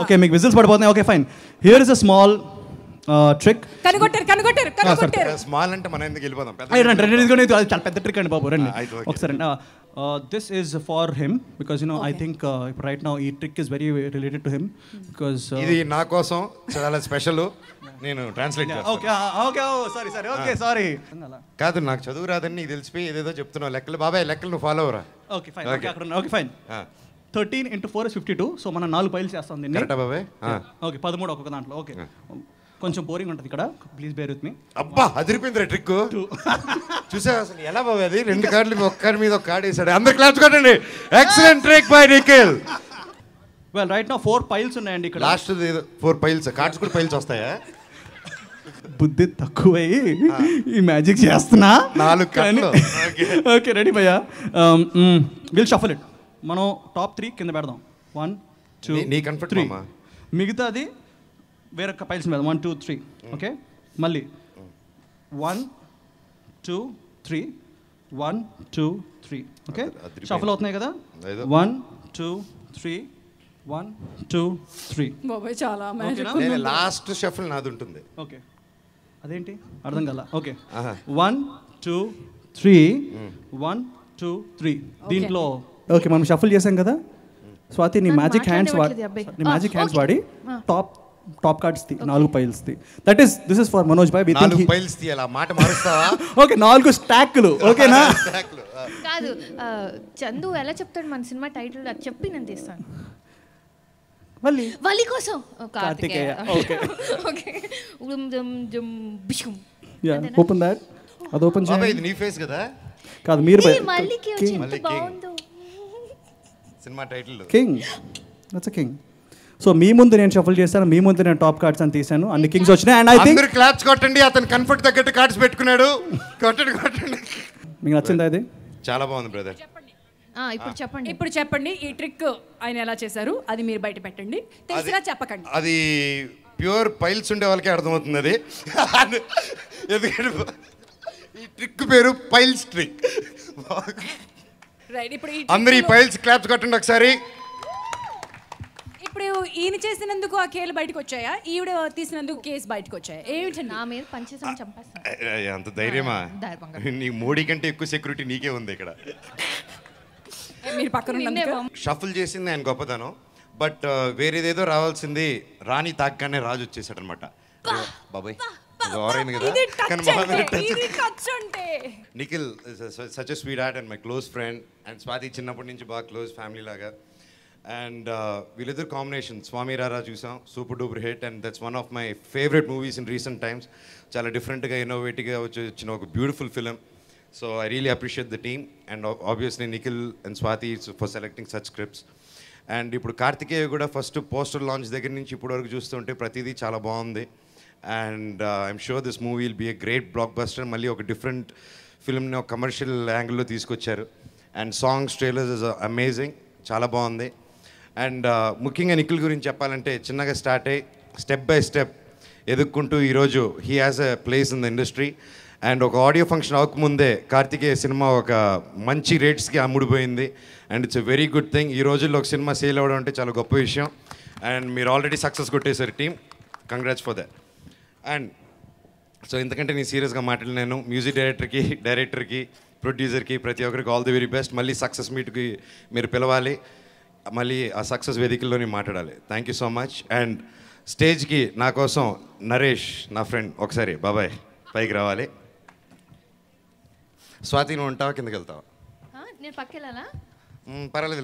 Okay మీకు whistles పడిపోతున్నాయి. Okay fine. Here is a small trick. కనుగొట్టారు. స్మాల్ అంటే మనం ఎందుకు వెళ్ళిపోదాం? చాలా పెద్ద ట్రిక్ అండి బాబు, రండి ఒకసారి. This is for him because I think right now ఈ trick is very related to him because ఇది నా కోసం చాలా స్పెషల్. నేను ట్రాన్స్లేట్ సారీ కాదు, నాకు చదువు రాదని నీకు తెలిసిపోయి ఏదేదో చెప్తున్నావు. లెక్కలు బాబాయ్, లెక్కలు నువ్వు ఫాలో అవరా? Okay fine. Okay fine. 13 × 4 = 52. So మనం 4 పైలు చేస్తాం దీన్ని. కరెక్టా బాబాయ్? ఓకే 13 ఒక్కొక్క దాంట్లో. ఓకే కొంచెం బోరింగ్ ఉంటుంది ఇక్కడ, ప్లీజ్ బేర్ విత్ మీ. అబ్బా అదిరిపోయింది ట్రిక్. చూసా అసలు ఎలా బాబాయ్ అది? 2 కార్డులు ఒక్క కార్డు మీద ఒక కార్డు వేసాడు. అందరు క్లాప్స్ కొట్టండి. Excellent trick by Nikhil. Well right now 4 piles ఉన్నాయండి ఇక్కడ. Last 4 piles. కార్డ్స్ కూడా పైల్స్ వస్తాయా? బుద్ధి తక్కువై ఈ మ్యాజిక్ చేస్తున్నా. 4 కార్డులు. ఓకే రెడీ భయ్యా. Will shuffle it. మనం టాప్ 3 కింద పెడదాం. 1 2 3. మిగతాది వేరే పైల్స్ మీద 1 2 3. ఓకే మళ్ళీ 1 2 3 1 2 3. ఓకే షఫల్ అవుతున్నాయి కదా. 1 2 3 1 2 3. బాబాయ్ చాలా మ్యాజిక్. లాస్ట్ షఫల్ నాది ఉంటుంది. ఓకే అదేంటి అర్థం కదా. ఓకే 1 2 3 1 2 3. దీంట్లో ఓకే మనం షఫల్ చేసాం కదా. స్వాతి నీ మ్యాజిక్ హ్యాండ్స్ వాడి top cards the 4 piles the. This is for Manoj bhai. 4 piles తీయాలా? మాట మారుస్తావా? ఓకే 4 స్టాక్లు. ఓకేనా? కాదు చందు ఎలా చెప్తాడు మన సినిమా టైటిల్ అది చెప్పి నేను తీస్తాను. వలి కోసం Karthikeya. Okay okay open that. అది ఓపెన్ చేయండి. బాబాయ్ ఇది నీ ఫేస్ కదా? కాదు మీరు మల్లికి ఎంత బాగుందో cinema title. King. That's a king. So మీ ముందు నేను షఫల్ చేశాను, మీ ముందు నేను టాప్ కార్డ్స్ అని తీసాను. అన్ని కింగ్స్ వచ్చినాయి. అండ్ ఐ థింక్ అందరూ క్లాప్స్ కొట్టండి. అతను కంఫర్ట్ తగ్గట్టు కార్డ్స్ పెట్టుకున్నాడు. కొట్టండి. మీకు నచ్చిందా ఇది? చాలా బాగుంది బ్రదర్. ఇప్పుడు చెప్పండి ఈ ట్రిక్ ఆయన ఎలా చేశారు అది మీరు బయట పెట్టండి. తెలిసినా చెప్పకండి. అది ప్యూర్ పైల్స్ ఉండే వాళ్ళకే అర్థమవుతుంది అది. ఎందుకంటే ఈ ట్రిక్ పేరు పైల్స్ ట్రిక్. రైట్. ఇప్పుడు అందరూ ఈ పైల్స్ క్లాప్స్ కొట్టండి ఒకసారి. ఇప్పుడు ఈయన చేసినందుకు ఆ కేలు బయటకు వచ్చాయా, ఈవిడ తీసినందుకు కేసు బయటకు వచ్చాయా? ఏమిటి నా మీద పంచేసం చంపేస్తాను. అంత ధైర్యమా? నీ మోడీ కంటే ఎక్కువ సెక్యూరిటీ నీకే ఉంది ఇక్కడ. మీరు పక్కన షఫల్ చేసింది ఆయన గొప్పతనం. బట్ వేరేదేదో రావాల్సింది రాణి తాగ్గానే రాజు వచ్చేసాడు అనమాట. బాబాయ్ గౌరైంది కదా. Nikhil such a sweet heart and my close friend. And Swathi చిన్నప్పటి నుంచి బాగా క్లోజ్ ఫ్యామిలీ లాగా. అండ్ వీళ్ళిద్దరు కాంబినేషన్ స్వామి రారా చూసాం, super duper hit. And that's one of my favourite movies in recent times. చాలా డిఫరెంట్గా ఇన్నోవేటివ్గా వచ్చిన ఒక beautiful film. So I really appreciate the team and obviously Nikhil and Swathi for selecting such scripts. And ఇప్పుడు కార్తికేయ కూడా first poster launch దగ్గర నుంచి ఇప్పటి వరకు చూస్తుంటే ప్రతిదీ చాలా బాగుంది. And I'm sure this movie will be a great blockbuster. మళ్ళీ ఒక డిఫరెంట్ ఫిల్మ్ని ఒక కమర్షియల్ యాంగిల్లో తీసుకొచ్చారు. And songs trailers is amazing, చాలా బాగుంది. అండ్ ముఖ్యంగా నిఖిల్ గురించి చెప్పాలంటే చిన్నగా స్టార్ట్ అయ్యి స్టెప్ బై స్టెప్ ఎదుక్కుంటూ ఈరోజు he has a place in the industry. And ఒక ఆడియో ఫంక్షన్ అవ్వకముందే కార్తికేయ సినిమా ఒక మంచి రేట్స్కి అమ్ముడిపోయింది. And it's a very good thing. ఈ రోజుల్లో ఒక సినిమా సేల్ అవ్వడం అంటే చాలా గొప్ప విషయం. అండ్ మీరు ఆల్రెడీ సక్సెస్ కొట్టేశారు team. Congrats for that. And so ఇంతకంటే నేను సీరియస్గా మాట్లాడినాను. మ్యూజిక్ డైరెక్టర్కి ప్రొడ్యూసర్కి ప్రతి ఒక్కరికి ఆల్ ది వెరీ బెస్ట్. మళ్ళీ సక్సెస్ మీట్కి మీరు పిలవాలి, మళ్ళీ ఆ సక్సెస్ వేదికల్లోనే మాట్లాడాలి. Thank you so much. And స్టేజ్కి నా కోసం నరేష్ నా ఫ్రెండ్ ఒకసారి బాబాయ్ పైకి రావాలి. స్వాతి నువ్వు ఉంటావా కిందకి వెళ్తావా? నేను పక్కకి వెళ్ళాలా? పర్వాలేదు.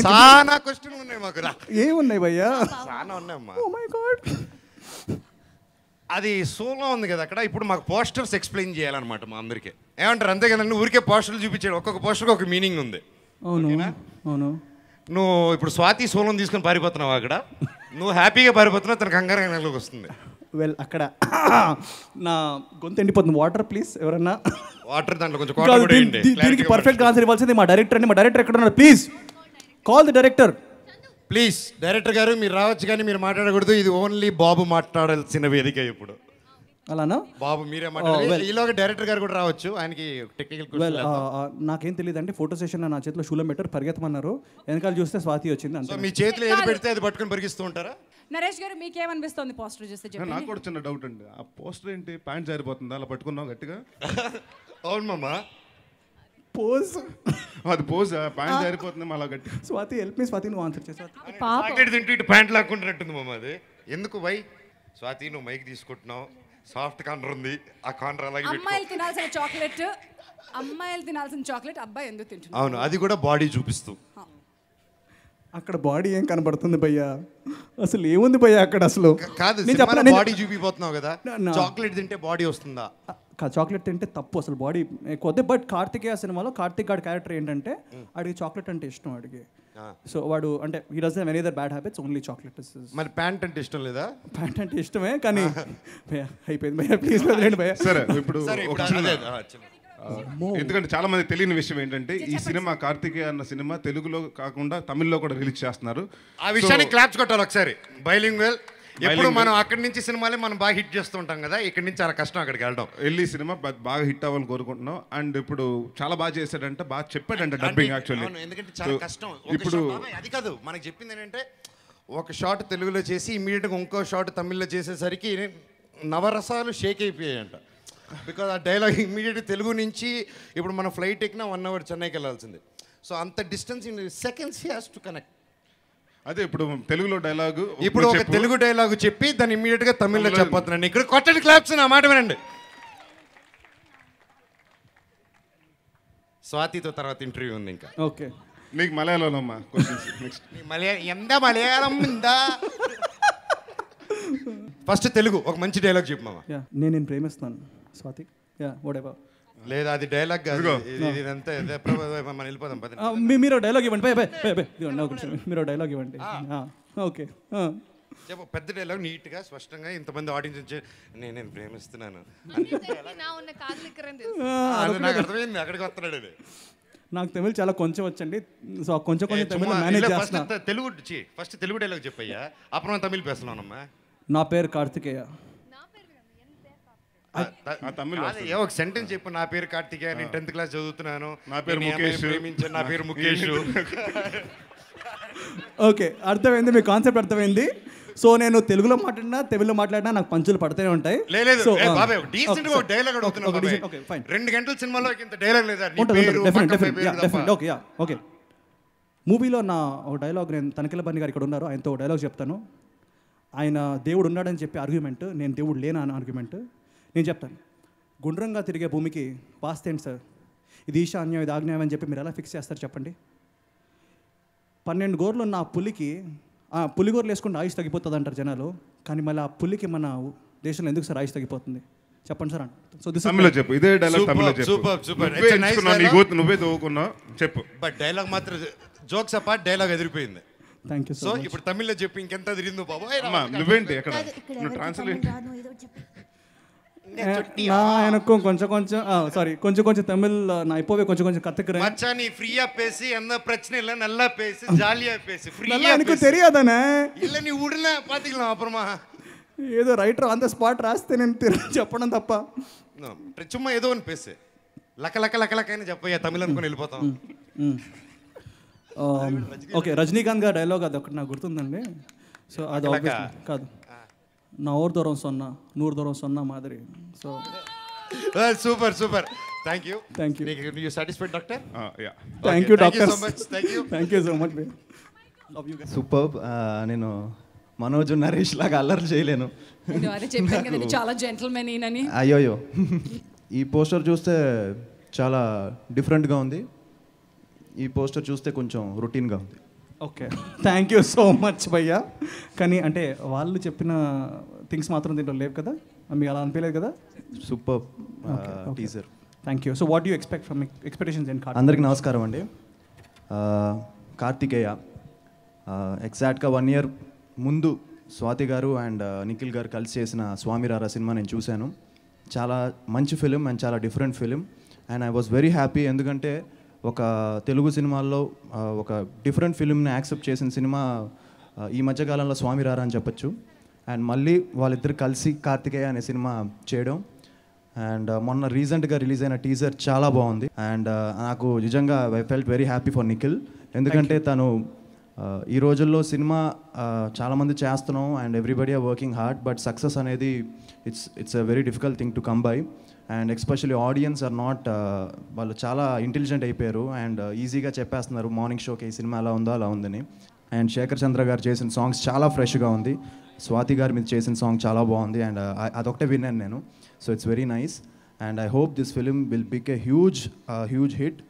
చాలా క్వశ్చన్లు ఉన్నాయి మాకు. ఏమున్నాయి భయ్యా? చాలా ఉన్నాయమ్మా. అది సోలో ఉంది కదా అక్కడ. ఇప్పుడు మాకు పోస్టర్స్ ఎక్స్ప్లెయిన్ చేయాలన్నమాట మా అందరికీ. ఏమంటారు? అంతే కదండి. ఊరికే పోస్టర్లు చూపించాడు. ఒక్కొక్క పోస్టర్కి ఒక మీనింగ్ ఉంది. అవును. నువ్వు ఇప్పుడు స్వాతి సోలోని తీసుకొని పారిపోతున్నావు అక్కడ. నువ్వు హ్యాపీగా పారిపోతున్నావు, తన కంగారు వస్తుంది. వెల్ అక్కడ నా గొంతు ఎండిపోతుంది. వాటర్ ప్లీజ్ ఎవరన్నా. వాటర్ దాంట్లో కొంచెం దీనికి పర్ఫెక్ట్ ఆన్సర్ ఇవ్వాల్సింది మా డైరెక్టర్ అండి. మా డైరెక్టర్ ఎక్కడ ఉన్నారు? Please call the director. Please director గారు మీరు రావచ్చు, కానీ మీరు మాట్లాడకూడదు. ఇది ఓన్లీ బాబు మాట్లాడాల్సిన వేదిక. ఇప్పుడు అలానా? బాబు మీరే ఈలోగా డైరెక్టర్ గారు కూడా రావచ్చు, ఆయనకి టెక్నికల్. వెల్ నాకేం తెలియదు అంటే ఫోటో సెషన్లో నా చేతిలో షూలో పెట్టారు, పరిగెత్తమన్నారు, వెనకాల చూస్తే స్వాతి వచ్చింది అంతే. మీ చేతిలో ఏది పెడితే అది పట్టుకొని పరిగిస్తూ ఉంటారా? నరేష్ గారు మీకేమనిపిస్తుంది పోస్టర్ చూస్తే చెప్పండి. నాకు కూడా చిన్న డౌట్ అండి, ఆ పోస్టర్ ఏంటి ప్యాంట్ జారిపోతుందా అలా పట్టుకున్నావు గట్టిగా? అవును మామ, పోజ్ అది పోజ్, ప్యాంట్ జారిపోతుంది అలా గట్టి. స్వాతి హెల్ప్ మీ, స్వాతి నువ్వు ఆన్సర్ చేసి. చాక్లెట్ తింటూ ఇటు ప్యాంట్ లాక్కుంటున్నట్టుంది మామ. అది ఎందుకు వై? స్వాతి నువ్వు మైక్ తీసుకుంటున్నావు, సాఫ్ట్ కార్నర్ ఉంది, ఆ కార్నర్ అలాగే అమ్మాయిలు తినాల్సిన చాక్లెట్ అబ్బాయి ఎందుకు తింటున్నాడు? అవును, అది కూడా బాడీ చూపిస్తూ. అక్కడ బాడీ ఏం కనబడుతుంది భయ్యా? అసలు ఏముంది భయ్యా అక్కడ అసలు? కాదు, బాడీ చూపిపోతున్నావు కదా, చాక్లెట్ తింటే బాడీ వస్తుందా? చాక్లెట్ తింటే తప్పు, అసలు బాడీ ఎక్కువ. బట్ కార్తికేయ సినిమాలో కార్తిక్ గారి క్యారెక్టర్ ఏంటంటే ఆడికి చాక్లెట్ అంటే ఇష్టం ఆడికి. సో వాడు అంటే he doesn't have any other bad habits, only chocolate. మరి ప్యాంట్ అంటే ఇష్టం లేదా? ప్యాంట్ అంటే ఇష్టమే కానీ అయిపోయింది భయ్యా, ప్లీజ్ వదిలేండి భయ్యా. సరే ఇప్పుడు ఎందుకంటే చాలా మంది తెలియని విషయం ఏంటంటే ఈ సినిమా కార్తికేయ అన్న సినిమా తెలుగులో కాకుండా తమిళ్లో కూడా రిలీజ్ చేస్తున్నారు. ఆ విషయాన్ని క్లాప్స్ కొట్టాలి ఒకసారి. బైలింగ్వెల్ ఎప్పుడు మనం అక్కడి నుంచి సినిమాలే మనం బాగా హిట్ చేస్తూ ఉంటాం కదా, ఇక్కడ నుంచి చాలా కష్టం అక్కడికి వెళ్ళడం. వెళ్ళి సినిమా బాగా హిట్ అవ్వాలని కోరుకుంటున్నాం. అండ్ ఇప్పుడు చాలా బాగా చేశాడంటే, బాగా చెప్పాడంటే డబ్బింగ్ యాక్చువల్లీ. ఎందుకంటే చాలా కష్టం ఇప్పుడు. అది కాదు మనకు చెప్పింది ఏంటంటే, ఒక షాట్ తెలుగులో చేసి ఇమీడియట్గా ఇంకో షాట్ తమిళ్లో చేసేసరికి నవరసాలు షేక్ అయిపోయాయంట. బికాజ్ ఆ డైలాగ్ ఇమీడియట్గా తెలుగు నుంచి ఇప్పుడు మన ఫ్లైట్ ఎక్కినా 1 hour చెన్నైకి వెళ్ళాల్సింది. సో అంత distance in seconds he has to connect. అదే ఇప్పుడు తెలుగులో డైలాగు, ఇప్పుడు ఒక తెలుగు డైలాగు చెప్పి దాన్ని ఇమీడియట్గా తమిళ్లో చెప్పొద్దండి. ఇక్కడ కొట్టండి క్లాప్స్, నా మాట వినండి. స్వాతితో తర్వాత ఇంటర్వ్యూ ఉంది ఇంకా. ఓకే, నీకు మలయాళంలో అమ్మా క్వశ్చన్స్ నెక్స్ట్. మలయాళం ఉందా? ఫస్ట్ తెలుగు ఒక మంచి డైలాగ్ చెప్పు మామ. నేను ప్రేమిస్తాను స్వాతి. What ever. లేదా అది డైలాగ్ కాదు, ఇదంతా మనం వెళ్ళిపోదాం. మీరు డైలాగ్ ఇవ్వండి, మీరు డైలాగ్ ఇవ్వండి. ఓకే చెప్పు, పెద్ద డైలాగ్ నీట్గా స్పష్టంగా ఇంతమంది ఆడియన్స్ వచ్చి నేను ప్రేమిస్తున్నాను. నాకు అర్థమైంది, అక్కడికి వస్తున్నాడు. నాకు తమిళ్ చాలా కొంచెం వచ్చండి, సో కొంచెం తమిళ్ మేనేజ్ చేస్తా. తెలుగు ఫస్ట్ తెలుగు డైలాగ్ చెప్పయ్యా, అప్పుడు తమిళ్ పేస్తున్నానమ్మా. నా పేరు కార్తికేయ. ఒక సెంటెన్స్ చెప్పు. నా పేరు కార్తికేయ, నేను 10th class చదువుతున్నాను, నా పేరు ముఖేష్, నా పేరు ముఖేష్. ఓకే, అర్థమైంది, మీ కాన్సెప్ట్ అర్థమైంది. సో నేను తెలుగులో మాట్లాడినా తమిళ్లో మాట్లాడినా నాకు పంచులు పడుతూనే ఉంటాయి. లేదు బాబాయ్, డీసెంట్ గా డైలాగ్ అడుగుతున్నాను. 2 గంటల సినిమాలో ఇంత డైలాగ్ లేదా? ఓకే, మూవీలో నా ఒక డైలాగ్, నేను తనిఖీల బన్ని గారు ఇక్కడ ఉన్నారు, ఆయనతో ఒక డైలాగ్ చెప్తాను. ఆయన దేవుడు ఉన్నాడని చెప్పి ఆర్గ్యుమెంట్, నేను దేవుడు లేనా అని ఆర్గ్యుమెంట్. నేను చెప్తాను, గుండ్రంగా తిరిగే భూమికి పాస్ట్ ఏంటి సార్, ఇది ఈశాన్యం ఇది ఆగ్నేయం అని చెప్పి మీరు ఎలా ఫిక్స్ చేస్తారు చెప్పండి? 12 గోర్లు ఉన్న ఆ పులికి పులిగోరలు వేసుకుంటే ఆయుష్ తగ్గిపోతుంది అంటారు జనాలు, కానీ మళ్ళీ ఆ పులికి మన దేశంలో ఎందుకు సార్ ఆయుష్ తగ్గిపోతుంది చెప్పండి సార్ అంట. సో తమిళ్లో చెప్పు, ఇదే డైలాగ్ తమిళ్లో చెప్పు. నువ్వే తవ్వుకున్నావు చెప్పు. బట్ డైలాగ్ మాత్రం జోక్స్ అపార్ట్ డైలాగ్ ఎదిరిపోయింది. Thank you. సో ఇప్పుడు తమిళ్లో చెప్పి ఇంకెంత ఎదిరిందో బాబాయ్. నువ్వేంటి ఎక్కడ ట్రాన్స్లేట్ எனக்கும் கொஞ்சம் கொஞ்சம் சாரி கொஞ்சம் கொஞ்சம் தமிழ் நான் இப்போவே கொஞ்சம் கொஞ்சம் கத்துக்கிறேன். மச்சான் நீ ஃப்ரீயா பேசி, எந்த பிரச்சனை இல்ல, நல்லா பேசி, ஜாலியா பேசி. ஃப்ரீயா எனக்கு தெரியாதானே? இல்ல நீ உடனே பாத்துக்கலாம் அப்புறமா. ఏదో రైటర్ ఆన్ ద స్పాట్ రాస్తే నేను చెప్పడం తప్ప చుమ్మా ఏదో అని పేసి లక లక లక లక అని చెప్పయ్యా, తమిళ అనుకుని వెళ్ళిపోతాం. ఓకే, రజనీకాంత్ గారి డైలాగ్ అది ఒకటి నాకు గుర్తుందండి. సో అది కాదు, నా ఊరు దూరం సొన్నా 100 దూరం సొన్నా మాదిరి. So super super, thank you. You satisfied doctor? Thank you doctor, thank you so much. Love you. Super. నేను మనోజ్ నరేష్ లాగా అల్లరి చేయలేను. చాలా జెంటిల్మెన్ అని. అయ్యోయ్యో, ఈ పోస్టర్ చూస్తే చాలా డిఫరెంట్గా ఉంది, ఈ పోస్టర్ చూస్తే కొంచెం రొటీన్గా ఉంది. Okay, thank you so much భయ్యా. కానీ అంటే వాళ్ళు చెప్పిన థింగ్స్ మాత్రం దీంట్లో లేవు కదా, మీకు అలా అనిపించలేదు కదా? Super teaser. Thank you. So what you expect from expectations in Karthikeya? అందరికీ నమస్కారం అండి. కార్తికేయ ఎగ్జాక్ట్గా 1 year ముందు స్వాతి గారు అండ్ నిఖిల్ గారు కలిసి చేసిన స్వామి రారా సినిమా నేను చూశాను. చాలా మంచి ఫిలిం అండ్ చాలా different film and I was very happy. ఎందుకంటే ఒక తెలుగు సినిమాల్లో ఒక డిఫరెంట్ ఫిలింని యాక్సెప్ట్ చేసిన సినిమా ఈ మధ్యకాలంలో స్వామి రారా అని చెప్పచ్చు. అండ్ మళ్ళీ వాళ్ళిద్దరు కలిసి కార్తికేయ అనే సినిమా చేయడం. అండ్ మొన్న రీసెంట్గా రిలీజ్ అయిన టీజర్ చాలా బాగుంది. అండ్ నాకు నిజంగా I felt very happy for Nikhil, ఎందుకంటే తను ఈ రోజుల్లో సినిమా చాలామంది చేస్తున్నాం and everybody are working hard, but success అనేది it's a very difficult thing to come by. And especially audience are not, వాళ్ళు చాలా ఇంటెలిజెంట్ అయిపోయారు అండ్ ఈజీగా చెప్పేస్తున్నారు మార్నింగ్ షోకి ఈ సినిమా ఎలా ఉందో అలా ఉందని. అండ్ శేఖర్ చంద్ర గారు చేసిన సాంగ్స్ చాలా ఫ్రెష్గా ఉంది. స్వాతి గారి మీద చేసిన సాంగ్ చాలా బాగుంది అండ్ అదొకటే విన్నాను నేను. So it's very nice and I hope this film will be a huge hit.